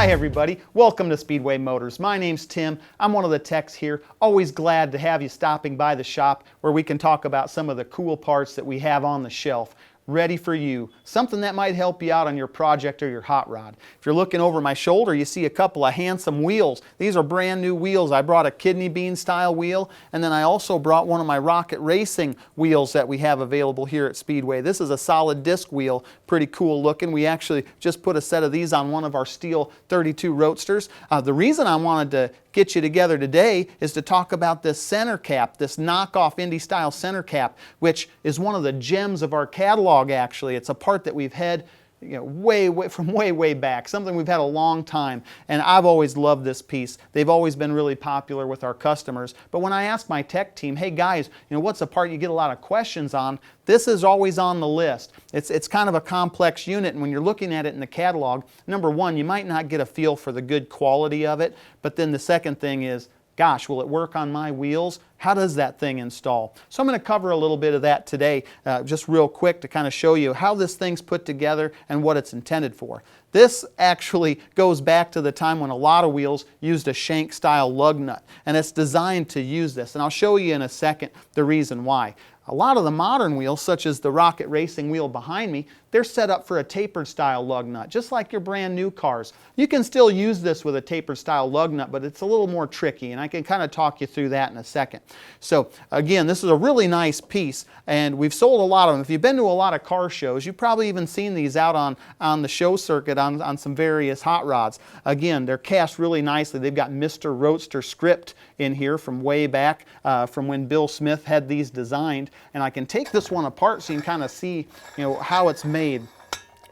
Hi everybody, welcome to Speedway Motors. My name's Tim. I'm one of the techs here. Always glad to have you stopping by the shop where we can talk about some of the cool parts that we have on the shelf ready for you. Something that might help you out on your project or your hot rod. If you're looking over my shoulder, you see a couple of handsome wheels. These are brand new wheels. I brought a kidney bean style wheel, and then I also brought one of my rocket racing wheels that we have available here at Speedway. This is a solid disc wheel, pretty cool looking. We actually just put a set of these on one of our steel 32 Roadsters. The reason I wanted to get you together today is to talk about this center cap, this knockoff Indy style center cap, which is one of the gems of our catalog actually. It's a part that we've had from way back, something we've had a long time, and I've always loved this piece. They've always been really popular with our customers. But when I ask my tech team, hey guys, what's a part you get a lot of questions on, this is always on the list. It's kind of a complex unit, and when you're looking at it in the catalog, number one, you might not get a feel for the good quality of it, but then the second thing is, gosh, will it work on my wheels? How does that thing install? So I'm going to cover a little bit of that today, just real quick to kind of show you how this thing's put together and what it's intended for. This actually goes back to the time when a lot of wheels used a shank style lug nut, and it's designed to use this, and I'll show you in a second the reason why. A lot of the modern wheels, such as the rocket racing wheel behind me, they're set up for a tapered style lug nut, just like your brand new cars. You can still use this with a tapered style lug nut, but it's a little more tricky, and I can kind of talk you through that in a second. So again, this is a really nice piece, and we've sold a lot of them. If you've been to a lot of car shows, you've probably even seen these out on the show circuit on some various hot rods. Again, they're cast really nicely. They've got Mr. Roadster script in here from way back, from when Bill Smith had these designed. And I can take this one apart so you can kind of see how it's made.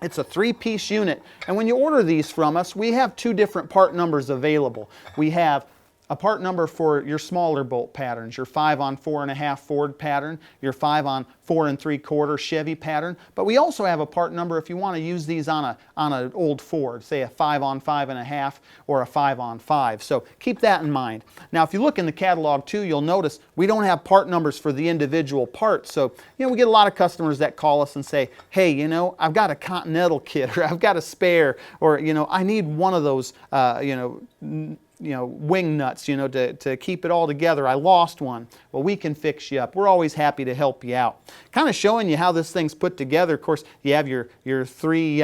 It's a three-piece unit, and when you order these from us, we have two different part numbers available. We have a part number for your smaller bolt patterns, your 5 on 4.5 Ford pattern, your 5 on 4 3/4 Chevy pattern, but we also have a part number if you want to use these on an old Ford, say a 5 on 5.5 or a 5 on 5. So keep that in mind. Now if you look in the catalog too, you'll notice we don't have part numbers for the individual parts. So we get a lot of customers that call us and say, hey, I've got a Continental kit, or I've got a spare, or I need one of those wing nuts, to keep it all together. I lost one. Well, we can fix you up. We're always happy to help you out. Kind of showing you how this thing's put together. Of course, you have your three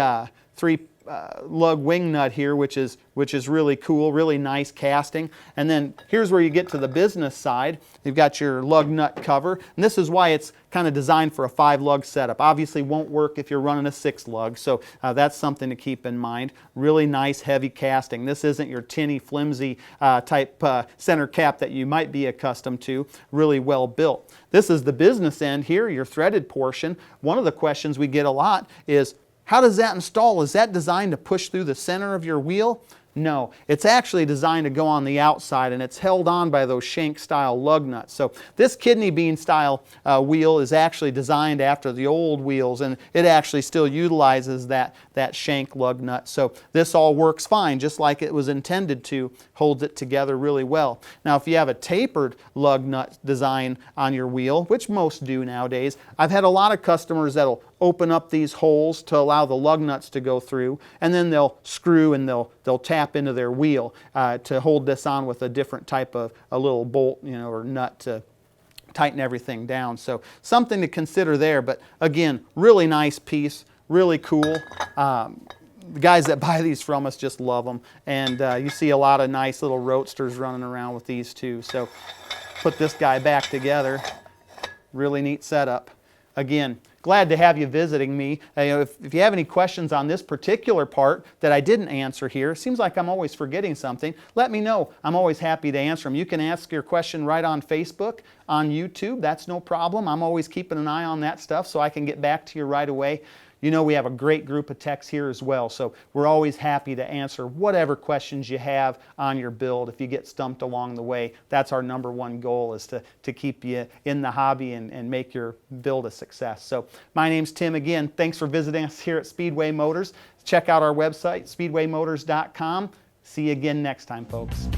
lug wing nut here, which is really cool, really nice casting. And then here's where you get to the business side. You've got your lug nut cover, and this is why it's kind of designed for a 5-lug setup. Obviously won't work if you're running a 6-lug, so that's something to keep in mind. Really nice heavy casting. This isn't your tinny, flimsy type center cap that you might be accustomed to. Really well built. This is the business end here, your threaded portion. One of the questions we get a lot is, how does that install? Is that designed to push through the center of your wheel? No, it's actually designed to go on the outside, and it's held on by those shank style lug nuts. So this kidney bean style wheel is actually designed after the old wheels, and it actually still utilizes that shank lug nut. So this all works fine, just like it was intended to, holds it together really well. Now if you have a tapered lug nut design on your wheel, which most do nowadays, I've had a lot of customers that'll open up these holes to allow the lug nuts to go through, and then they'll screw and they'll tap into their wheel to hold this on with a different type of a little bolt, or nut to tighten everything down. So something to consider there, but again, really nice piece, really cool. The guys that buy these from us just love them, and you see a lot of nice little Roadsters running around with these too. So put this guy back together. Really neat setup. Again, glad to have you visiting me. If you have any questions on this particular part that I didn't answer here, seems like I'm always forgetting something, let me know. I'm always happy to answer them. You can ask your question right on Facebook, on YouTube. That's no problem. I'm always keeping an eye on that stuff so I can get back to you right away. We have a great group of techs here as well, so we're always happy to answer whatever questions you have on your build. If you get stumped along the way, that's our #1 goal, is to keep you in the hobby and make your build a success. So my name's Tim again. Thanks for visiting us here at Speedway Motors. Check out our website, speedwaymotors.com. See you again next time, folks.